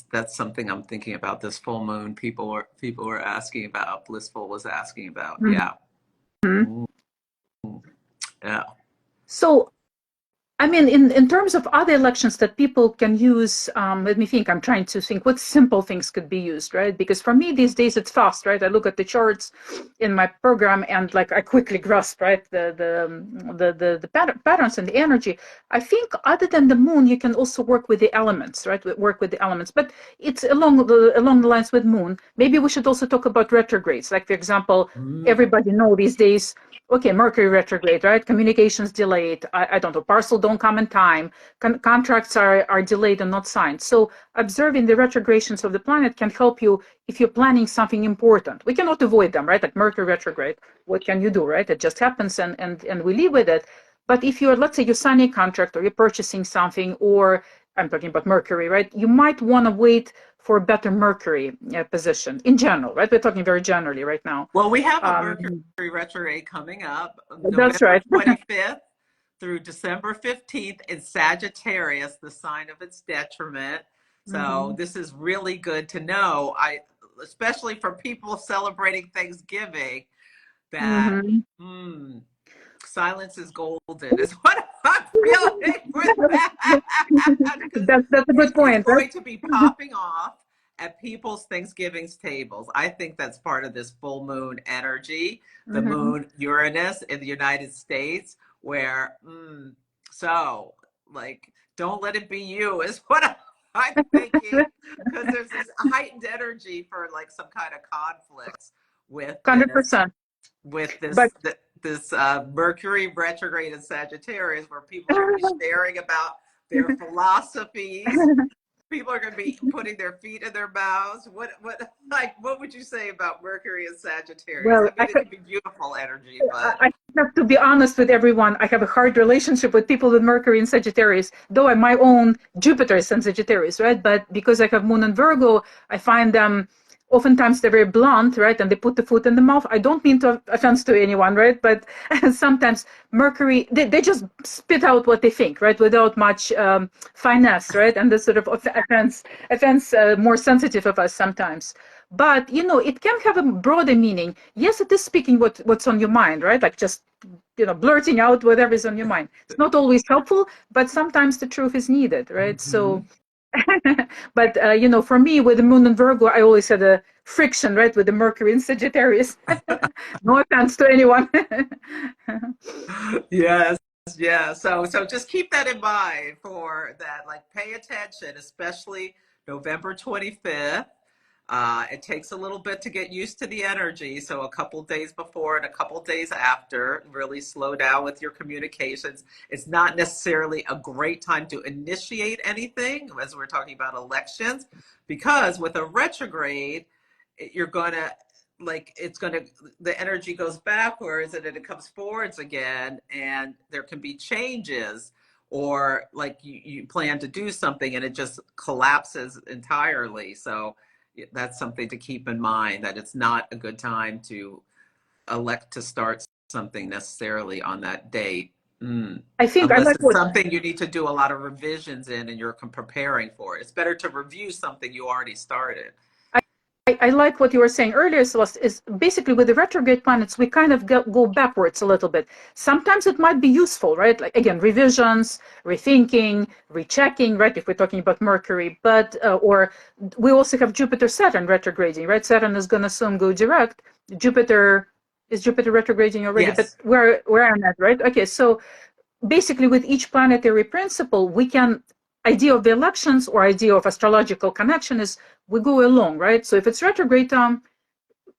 That's something I'm thinking about. This full moon, people were asking about. Blissful was asking about. Yeah. Mm-hmm. Mm, yeah. So I mean, in terms of other elections that people can use, let me think. I'm trying to think what simple things could be used, right? Because for me these days it's fast, right? I look at the charts in my program and like I quickly grasp, right, the patterns and the energy. I think other than the moon, you can also work with the elements, right? Work with the elements, but it's along the lines with moon. Maybe we should also talk about retrogrades. Like for example, everybody know these days. Okay, Mercury retrograde, right? Communications delayed. I don't know. Parcel don't come in time. Contracts are delayed and not signed. So observing the retrogradations of the planet can help you if you're planning something important. We cannot avoid them, right? Like Mercury retrograde. What can you do, right? It just happens and we live with it. But if you're, let's say you're signing a contract or you're purchasing something, or I'm talking about Mercury, right? You might want to wait for a better Mercury position in general, right? We're talking very generally right now. Well, we have a Mercury retrograde coming up That's November right. 25th through December 15th in Sagittarius, the sign of its detriment. So this is really good to know. Especially for people celebrating Thanksgiving, that silence is golden is what I'm feeling with that. That's a good It's point, right? going to be popping off at people's Thanksgiving's tables. I think that's part of this full moon energy, the moon Uranus in the United States, where, so like, don't let it be you is what I'm thinking, because there's this heightened energy for like some kind of conflicts with this 100%. with But this Mercury retrograde in Sagittarius, where people are going to be sharing about their philosophies. People are going to be putting their feet in their mouths. What would you say about Mercury and Sagittarius? well, I mean, it can be beautiful energy, but I have to be honest with everyone. I have a hard relationship with people with Mercury in Sagittarius, though I my own Jupiter is in Sagittarius, right? But because I have Moon and Virgo, I find them oftentimes they're very blunt, right? And they put the foot in the mouth. I don't mean to offense to anyone, right? But sometimes Mercury, they just spit out what they think, right? Without much finesse, right? And this sort of offense more sensitive of us sometimes. But it can have a broader meaning. Yes, it is speaking what's on your mind, right? Like just blurting out whatever is on your mind. It's not always helpful, but sometimes the truth is needed, right? So but for me with the moon and Virgo, I always had a friction, right, with the Mercury in Sagittarius. No offense to anyone. yes, yeah. So just keep that in mind for that. Like, pay attention, especially November 25th. It takes a little bit to get used to the energy. So a couple days before and a couple days after, really slow down with your communications. It's not necessarily a great time to initiate anything, as we're talking about elections, because with a retrograde, you're going to the energy goes backwards and then it comes forwards again, and there can be changes, or like you plan to do something and it just collapses entirely. So that's something to keep in mind, that it's not a good time to elect to start something necessarily on that date. I think I Unless like it's what something you need to do a lot of revisions in and you're preparing for it. It's better to review something you already started. I like what you were saying earlier, Celeste, is basically with the retrograde planets, we kind of go backwards a little bit. Sometimes it might be useful, right? Like, again, revisions, rethinking, rechecking, right? If we're talking about Mercury, but, or we also have Jupiter, Saturn retrograding, right? Saturn is going to soon go direct. Is Jupiter retrograding already? But Yes. where I'm at, right? Okay, so basically with each planetary principle, we can idea of the elections or idea of astrological connection is we go along, right? So if it's retrograde,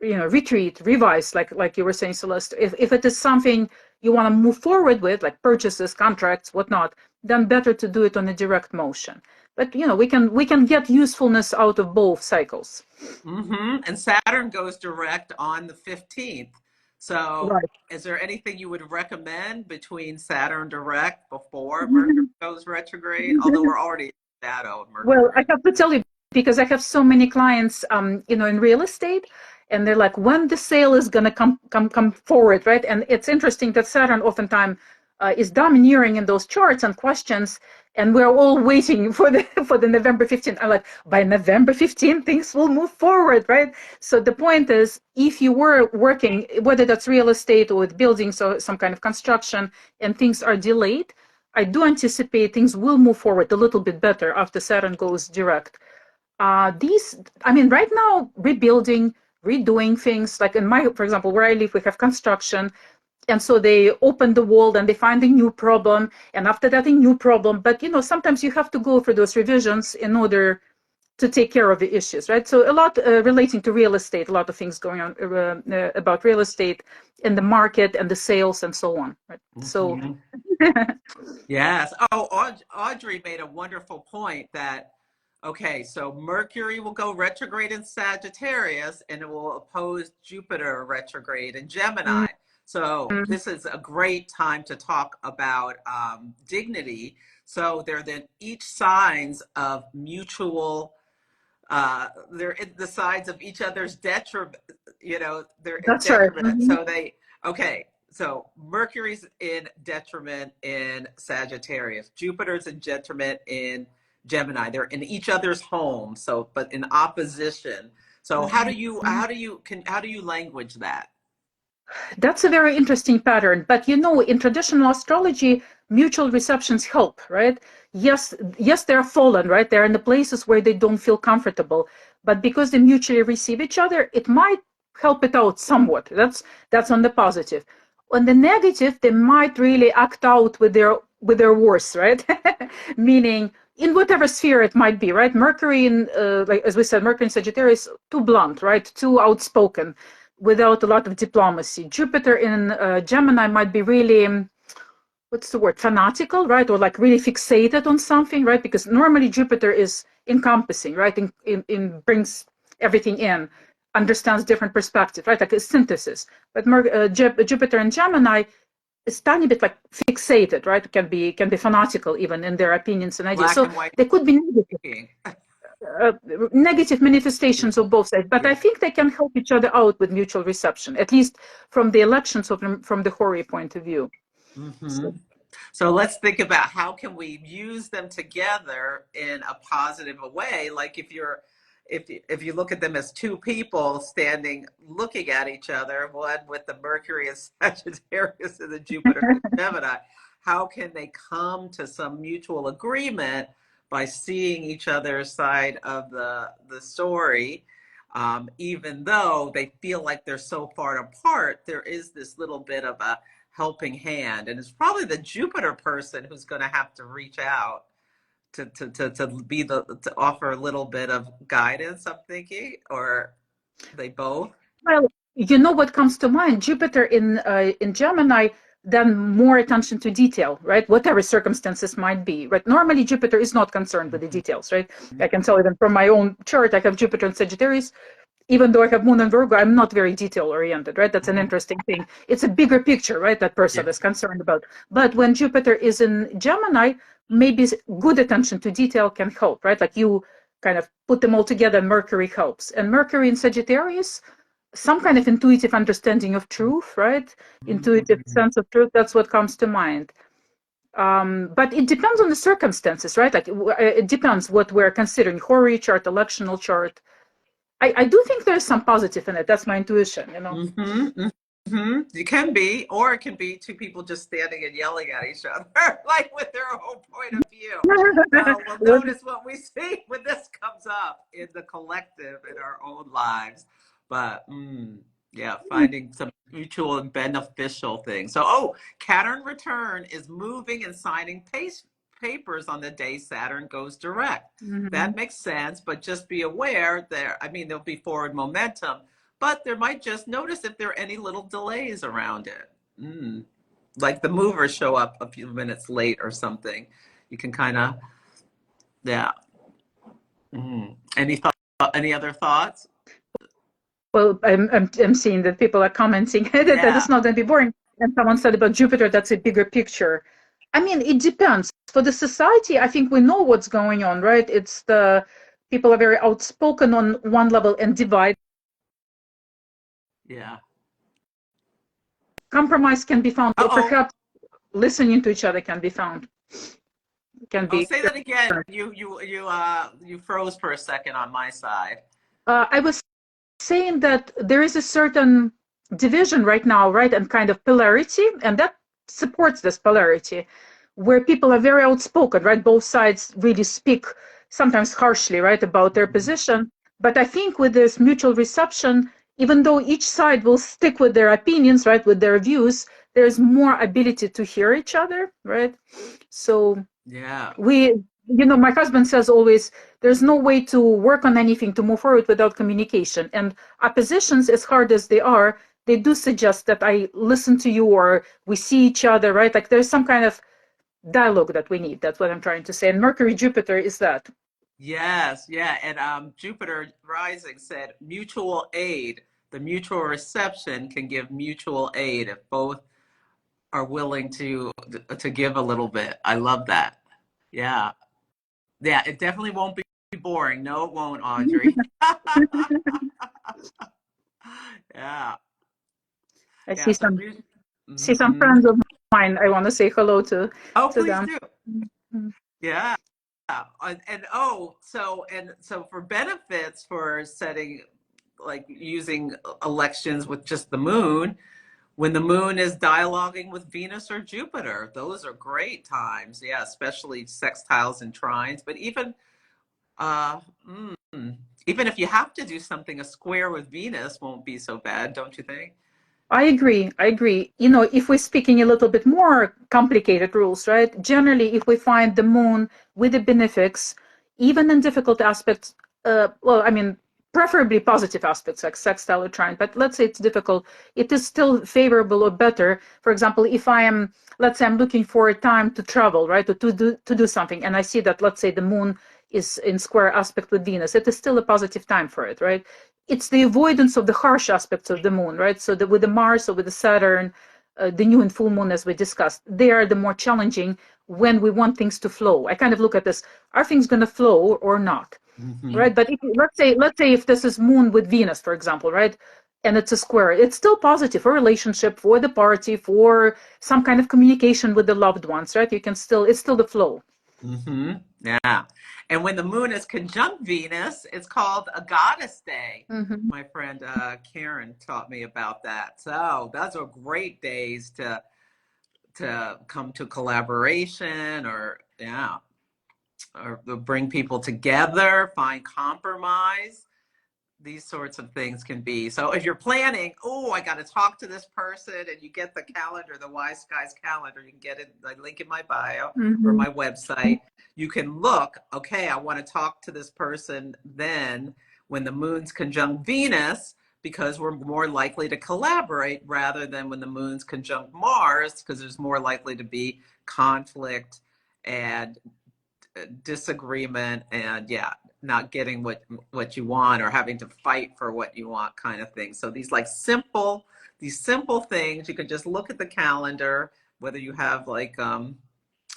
retreat, revise, like you were saying, Celeste. If it is something you want to move forward with, like purchases, contracts, whatnot, then better to do it on a direct motion. But we can get usefulness out of both cycles. And Saturn goes direct on the 15th. So Right. is there anything you would recommend between Saturn direct before Mercury goes retrograde? Although we're already in shadow of Well, I Mercury. have to tell you because I have so many clients, in real estate, and they're like, when the sale is gonna come forward, right? And it's interesting that Saturn oftentimes is domineering in those charts and questions, and we're all waiting for the November 15th. I'm like, by November 15th, things will move forward, right? So the point is, if you were working, whether that's real estate or with buildings or some kind of construction, and things are delayed, I do anticipate things will move forward a little bit better after Saturn goes direct. Right now, rebuilding, redoing things, like for example, where I live, we have construction. And so they open the wall and they find a new problem. And after that, a new problem. But, sometimes you have to go through those revisions in order to take care of the issues, right? So a lot relating to real estate, a lot of things going on about real estate and the market and the sales and so on, right? So yes. Oh, Audrey made a wonderful point that, okay, so Mercury will go retrograde in Sagittarius and it will oppose Jupiter retrograde in Gemini. So this is a great time to talk about dignity. So they're then each signs of mutual, they're in the sides of each other's detriment, they're in That's right. detriment. So so Mercury's in detriment in Sagittarius, Jupiter's in detriment in Gemini. They're in each other's home, so but in opposition. So how do you language that? That's a very interesting pattern. But in traditional astrology, mutual receptions help, right? Yes, they're fallen, right? They're in the places where they don't feel comfortable. But because they mutually receive each other, it might help it out somewhat. That's on the positive. On the negative, they might really act out with their worst, right? Meaning in whatever sphere it might be, right? Mercury in, like as we said, Mercury in Sagittarius, too blunt, right? Too outspoken, without a lot of diplomacy. Jupiter in Gemini might be really, what's the word, fanatical, right? Or like really fixated on something, right? Because normally Jupiter is encompassing, right? In brings everything in, understands different perspectives, right? Like a synthesis. But Jupiter in Gemini is tiny bit like fixated, right? Can be fanatical even in their opinions and ideas. Black So and white there could be negative manifestations of both sides, but I think they can help each other out with mutual reception, at least from the elections from the horary point of view. So let's think about how can we use them together in a positive way. Like if you look at them as two people standing looking at each other, one with the Mercury and Sagittarius and the Jupiter and Gemini, how can they come to some mutual agreement by seeing each other's side of the story? Even though they feel like they're so far apart, there is this little bit of a helping hand, and it's probably the Jupiter person who's going to have to reach out to offer a little bit of guidance, I'm thinking, or they both. Well, what comes to mind? Jupiter in Gemini, then more attention to detail, right? Whatever circumstances might be, right? Normally Jupiter is not concerned with the details, right? I can tell even from my own chart, I have Jupiter in Sagittarius. Even though I have Moon and Virgo, I'm not very detail oriented, right? That's an interesting thing. It's a bigger picture, right? That person is concerned about. But when Jupiter is in Gemini, maybe good attention to detail can help, right? Like you kind of put them all together, Mercury helps. And Mercury in Sagittarius, some kind of intuitive understanding of truth, right? Intuitive sense of truth, that's what comes to mind. But it depends on the circumstances, right? Like it depends what we're considering, horary chart, electional chart. I do think there's some positive in it. That's my intuition, It can be, or it can be two people just standing and yelling at each other, like with their own point of view. We'll notice what we see when this comes up in the collective in our own lives. But finding some mutual and beneficial things. So, Saturn return is moving and signing papers on the day Saturn goes direct. That makes sense, but just be aware there'll be forward momentum, but there might just notice if there are any little delays around it. Like the movers show up a few minutes late or something. You can kind of, Any other thoughts? Well, I'm seeing that people are commenting that it's not going to be boring. And someone said about Jupiter, that's a bigger picture. It depends. For the society, I think we know what's going on, right? It's the people are very outspoken on one level and divide. Yeah. Compromise can be found, or perhaps listening to each other can be found. Can be. Say that again. You froze for a second on my side. I was saying that there is a certain division right now, right, and kind of polarity, and that supports this polarity. where people are very outspoken, right? Both sides really speak sometimes harshly, right, about their position. But I think with this mutual reception, even though each side will stick with their opinions, right, with their views, there's more ability to hear each other, right? So Yeah. my husband says always, there's no way to work on anything to move forward without communication. And oppositions, as hard as they are, they do suggest that I listen to you or we see each other, right? Like there's some kind of dialogue that we need. That's what I'm trying to say. And Mercury Jupiter is that. Yes, yeah. And Jupiter rising said mutual aid. The mutual reception can give mutual aid if both are willing to give a little bit. I love that. Yeah. Yeah, it definitely won't be boring. No, it won't, Audrey. Yeah. I Yeah. So, see some mhm. friends of mine. I want to say hello Oh, to please them. do. Mm-hmm. Yeah. And so for benefits for setting, like using elections with just the moon, when the moon is dialoguing with Venus or Jupiter, those are great times. Yeah, especially sextiles and trines. But uh, even if you have to do something, a square with Venus won't be so bad, don't you think? I agree. I agree. If we're speaking a little bit more complicated rules, right? Generally, if we find the moon with the benefics, even in difficult aspects, well, I mean, preferably positive aspects like sextile or trine, but let's say it's difficult, it is still favorable or better. For example, if let's say I'm looking for a time to travel, right, to do something, and I see that, let's say, the moon is in square aspect with Venus, it is still a positive time for it, right? It's the avoidance of the harsh aspects of the moon, right? So with the Mars or with the Saturn, the new and full moon, as we discussed, they are the more challenging when we want things to flow. I kind of look at this: are things going to flow or not, Mm-hmm. right? But let's say if this is moon with Venus, for example, right, and it's a square, it's still positive for relationship, for the party, for some kind of communication with the loved ones, right? It's still the flow. Mm-hmm. Yeah. And when the moon is conjunct Venus, it's called a goddess day. Mm-hmm. My friend Karen taught me about that. So those are great days to come to collaboration or yeah, or bring people together, find compromise. These sorts of things can be. So if you're planning, oh, I got to talk to this person, and you get the calendar, the Wise Guys calendar, you can get it, the link in my bio or Mm-hmm. my website. You can look, okay, I want to talk to this person then when the moon's conjunct Venus, because we're more likely to collaborate rather than when the moon's conjunct Mars, because there's more likely to be conflict and disagreement and yeah, not getting what you want or having to fight for what you want kind of thing. So these simple things, you can just look at the calendar, whether you have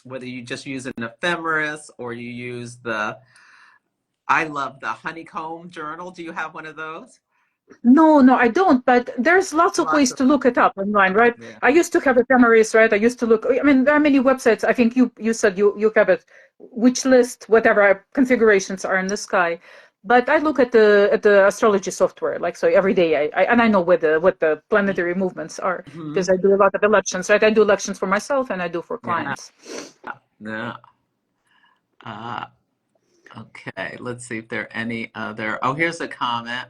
whether you just use an ephemeris or you use I love the honeycomb journal. Do you have one of those? No, I don't. But there's lots of Lots ways of to look it up online, right? yeah. I used to have ephemeris, right? I used to look. I mean, there are many websites. I think you said you have it. Which list, whatever configurations are in the sky. But I look at the astrology software, like so every day. I know what the planetary movements are because Mm-hmm. I do a lot of elections, right? I do elections for myself and I do for Yeah. clients. Yeah. Uh, okay. Let's see if there are any other. Oh, here's a comment.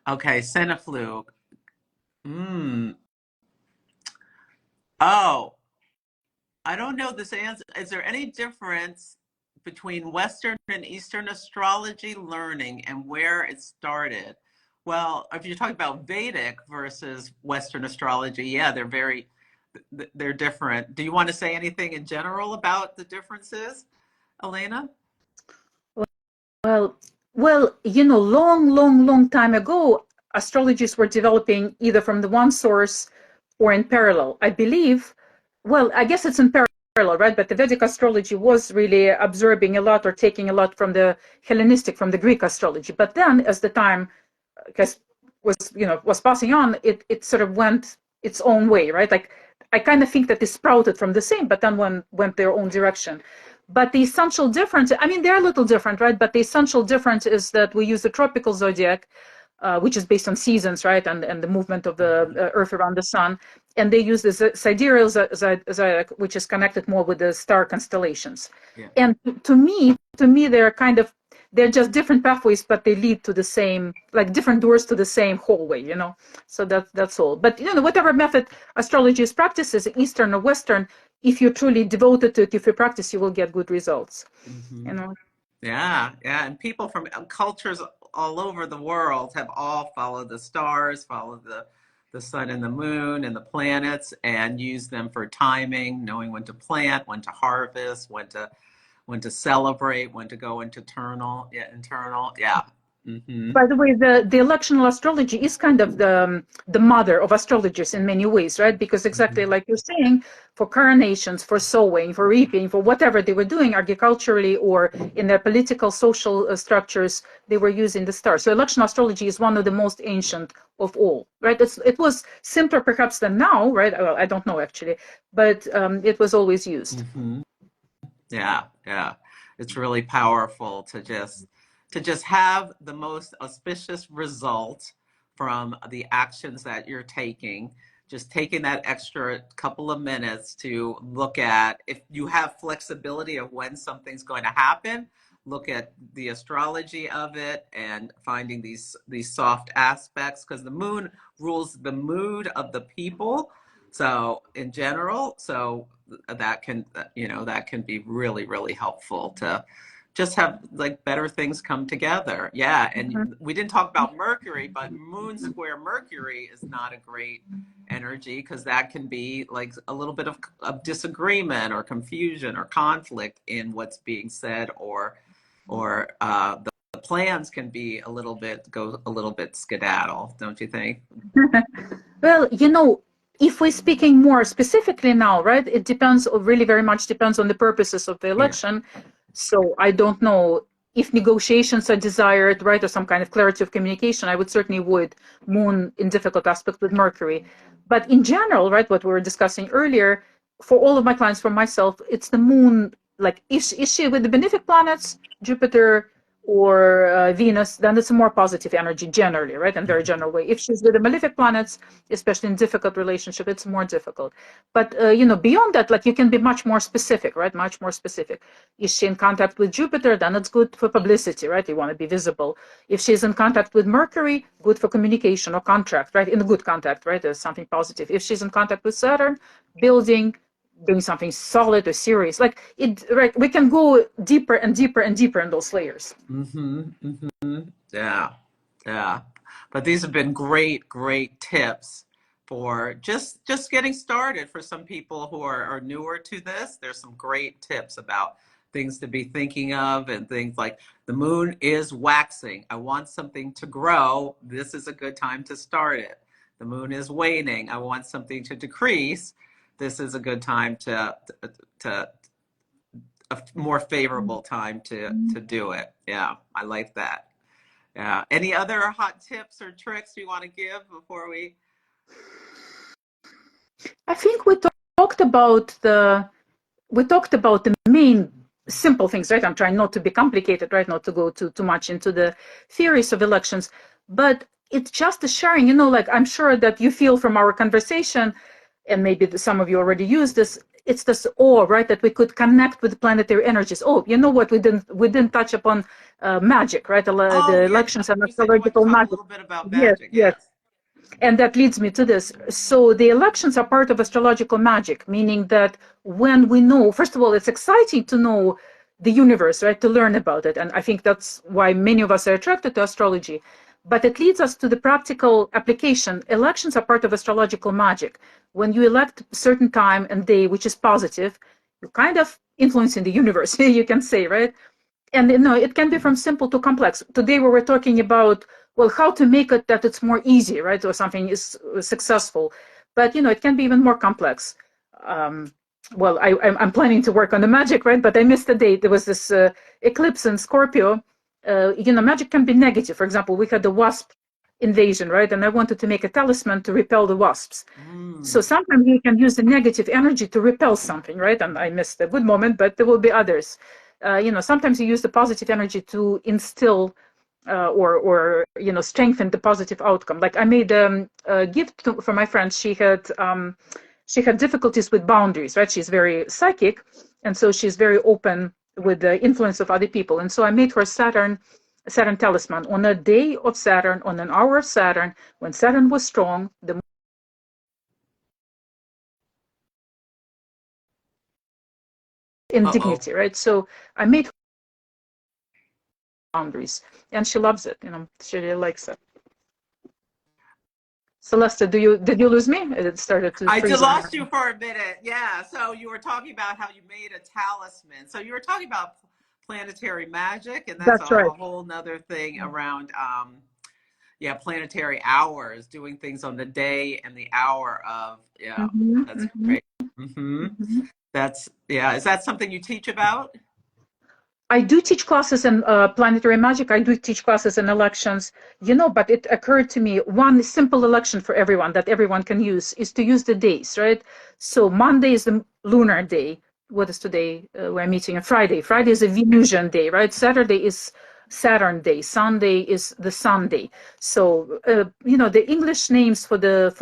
Okay, Cinefluke. Mm. Oh, I don't know this answer. Is there any difference between Western and Eastern astrology learning and where it started? Well, if you're talking about Vedic versus Western astrology, yeah, they're different. Do you want to say anything in general about the differences, Elena? Well, long time ago, astrologists were developing either from the one source or in parallel. I believe, well, I guess it's in parallel, right? But the Vedic astrology was really absorbing a lot or taking a lot from the Hellenistic, from the Greek astrology. But then, as the time was passing on, it sort of went its own way, right? Like I kind of think that they sprouted from the same, but then went their own direction. But the essential difference, I mean, they're a little different, right? But the essential difference is that we use the tropical zodiac, which is based on seasons, right? And the movement of the Earth around the sun. and they use the sidereal zodiac, which is connected more with the star constellations. Yeah. And to me, they're just different pathways, but they lead to the same, like different doors to the same hallway, you know. So that's all. But you know, whatever method astrology is practiced, Eastern or Western, if you're truly devoted to it, if you practice, you will get good results. Mm-hmm. You know. Yeah, yeah, and people from cultures all over the world have all followed the stars, followed the sun and the moon and the planets, and used them for timing, knowing when to plant, when to harvest, when to celebrate, when to go into internal. Yeah. Mm-hmm. By the way, the electional astrology is kind of the mother of astrologers in many ways, right? Because exactly like you're saying, for coronations, for sowing, for reaping, for whatever they were doing agriculturally or in their political, social structures, they were using the stars. So electional astrology is one of the most ancient of all, right? It was simpler perhaps than now, right? Well, I don't know actually, but it was always used. Mm-hmm. Yeah, yeah. It's really powerful to just have the most auspicious result from the actions that you're taking. Just taking that extra couple of minutes to look at if you have flexibility of when something's going to happen, look at the astrology of it and finding these soft aspects because the moon rules the mood of the people. So in general, so that can that can be really really helpful to just have like better things come together. Yeah, and we didn't talk about Mercury, but moon square Mercury is not a great energy because that can be like a little bit of disagreement or confusion or conflict in what's being said, or the plans can be go a little bit skedaddle, don't you think? Well, you know, if we're speaking more specifically now, right, it depends, or really very much depends on the purposes of the Yeah. election. So I don't know if negotiations are desired, right, or some kind of clarity of communication. I would certainly avoid moon in difficult aspect with Mercury. But in general, right, what we were discussing earlier, for all of my clients, for myself, it's the moon, like, is she with the benefic planets, Jupiter, or Venus, then it's a more positive energy generally, right, in very general way. If she's with the malefic planets, especially in difficult relationship, it's more difficult. But you know, beyond that, like you can be much more specific, right? Much more specific. Is she in contact with Jupiter? Then it's good for publicity, right? You want to be visible. If she's in contact with Mercury, good for communication or contract, right? In a good contact, right? There's something positive. If she's in contact with Saturn, building, doing something solid or serious, like it, right? We can go deeper and deeper and deeper in those layers. Mm-hmm. Mm-hmm. Yeah. Yeah. But these have been great tips for just getting started for some people who are newer to this. There's some great tips about things to be thinking of and things like the moon is waxing. I want something to grow. This is a good time to start it. The moon is waning. I want something to decrease. This is a good time to a more favorable time to do it. Yeah, I like that. Yeah. Any other hot tips or tricks you want to give before we? I think talked about the we talked about the main simple things, right? I'm trying not to be complicated, right? Not to go too much into the theories of elections, but it's just a sharing, you know, like I'm sure that you feel from our conversation, and maybe some of you already use this, it's this awe, right? That we could connect with planetary energies. Oh, you know what? We didn't touch upon magic, right? Oh, The yeah. elections and You said you want to astrological talk a magic. little bit about Yes, magic. yes. Yes. And that leads me to this. So the elections are part of astrological magic, meaning that when we know, first of all, it's exciting to know the universe, right? To learn about it. And I think that's why many of us are attracted to astrology. But it leads us to the practical application. Elections are part of astrological magic. When you elect a certain time and day, which is positive, you're kind of influencing the universe, you can say, right? And you know, it can be from simple to complex. Today we were talking about, well, how to make it that it's more easy, right? Or something is successful. But you know, it can be even more complex. Well, I'm planning to work on the magic, right? But I missed the date. There was this eclipse in Scorpio. You know, magic can be negative. For example, we had the wasp invasion, right? And I wanted to make a talisman to repel the wasps. So sometimes you can use the negative energy to repel something, right? And I missed a good moment, but there will be others. You know, sometimes you use the positive energy to instill or strengthen the positive outcome. Like I made a gift for my friend. She had difficulties with boundaries, right? She's very psychic, and so she's very open with the influence of other people. And so I made her Saturn talisman on a day of Saturn, on an hour of Saturn, when Saturn was strong, the in dignity, right? So I made boundaries, and she loves it. She really likes it. Celeste, did you lose me? It started to freeze. I lost you for a minute. Yeah. So you were talking about how you made a talisman. So you were talking about planetary magic, and that's right. a whole nother thing around planetary hours, doing things on the day and the hour of that's great. That's Is that something you teach about? I do teach classes in planetary magic. I do teach classes in elections, but it occurred to me one simple election for everyone that everyone can use is to use the days, right? So Monday is the lunar day. What is today? We're meeting on Friday. Friday is a Venusian day, right? Saturday is Saturn day. Sunday is the Sunday. So, the English names for the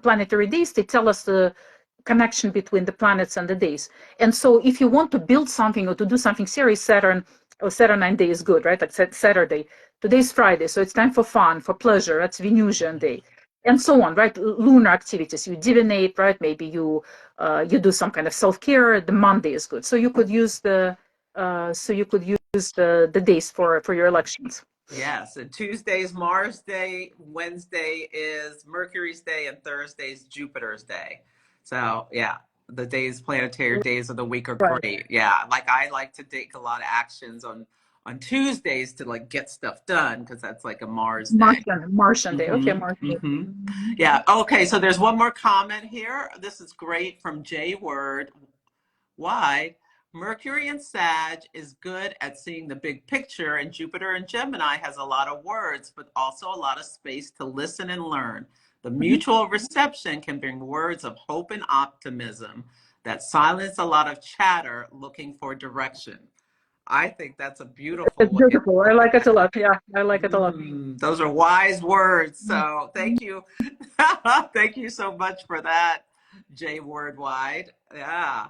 planetary days, they tell us the connection between the planets and the days. And so if you want to build something or to do something serious, Saturnine day is good, right? Like Saturday. Today's Friday, so it's time for fun, for pleasure. That's Venusian day. And so on, right? Lunar activities. You divinate, right? Maybe you do some kind of self-care. The Monday is good. So you could use the days for your elections. Yes, and Tuesday is Mars Day, Wednesday is Mercury's Day, and Thursday is Jupiter's Day. So yeah, the planetary days of the week are great. Yeah, like I like to take a lot of actions on Tuesdays to like get stuff done because that's like a Mars day. Martian day. Okay, Martian. Yeah. Okay. So there's one more comment here. This is great from J Word Wide. Mercury in Sag is good at seeing the big picture, and Jupiter in Gemini has a lot of words, but also a lot of space to listen and learn. The mutual reception can bring words of hope and optimism that silence a lot of chatter looking for direction. I think that's a beautiful It's beautiful. I like it a lot. Yeah, I like it a lot. Those are wise words. So thank you. Thank you so much for that, Jay Wordwide. Yeah.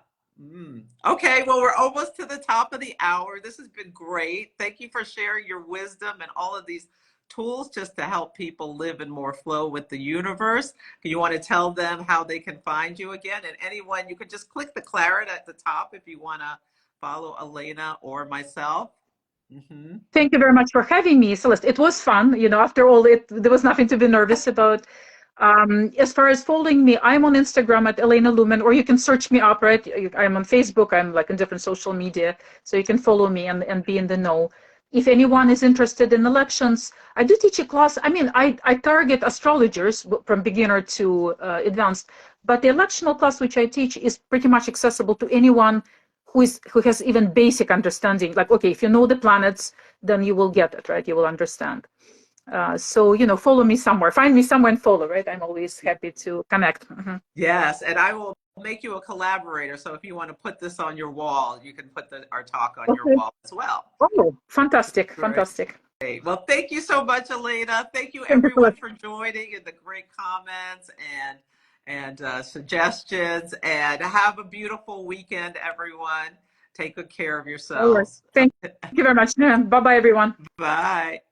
Okay, well, we're almost to the top of the hour. This has been great. Thank you for sharing your wisdom and all of these tools just to help people live in more flow with the universe. You want to tell them how they can find you again? And anyone, you could just click the claret at the top if you want to follow Elena or myself. Thank you very much for having me, Celeste. It was fun. After all, there was nothing to be nervous about. As far as following me, I'm on Instagram at Elena Lumen, or you can search me up, right? I'm on Facebook. I'm like in different social media, so you can follow me and be in the know. If anyone is interested in elections, I do teach a class. I mean, I target astrologers from beginner to advanced, but the electional class which I teach is pretty much accessible to anyone who has even basic understanding. Like, okay, if you know the planets, then you will get it, right? You will understand. So, follow me somewhere, find me somewhere and follow, right? I'm always happy to connect. Yes, and I will make you a collaborator. So if you want to put this on your wall, you can put our talk on your wall as well. Oh, fantastic. Great. Fantastic. Great. Well, thank you so much, Elena. Thank you everyone for joining and the great comments and suggestions, and have a beautiful weekend, everyone. Take good care of yourselves. Thank you very much. Bye-bye, everyone. Bye.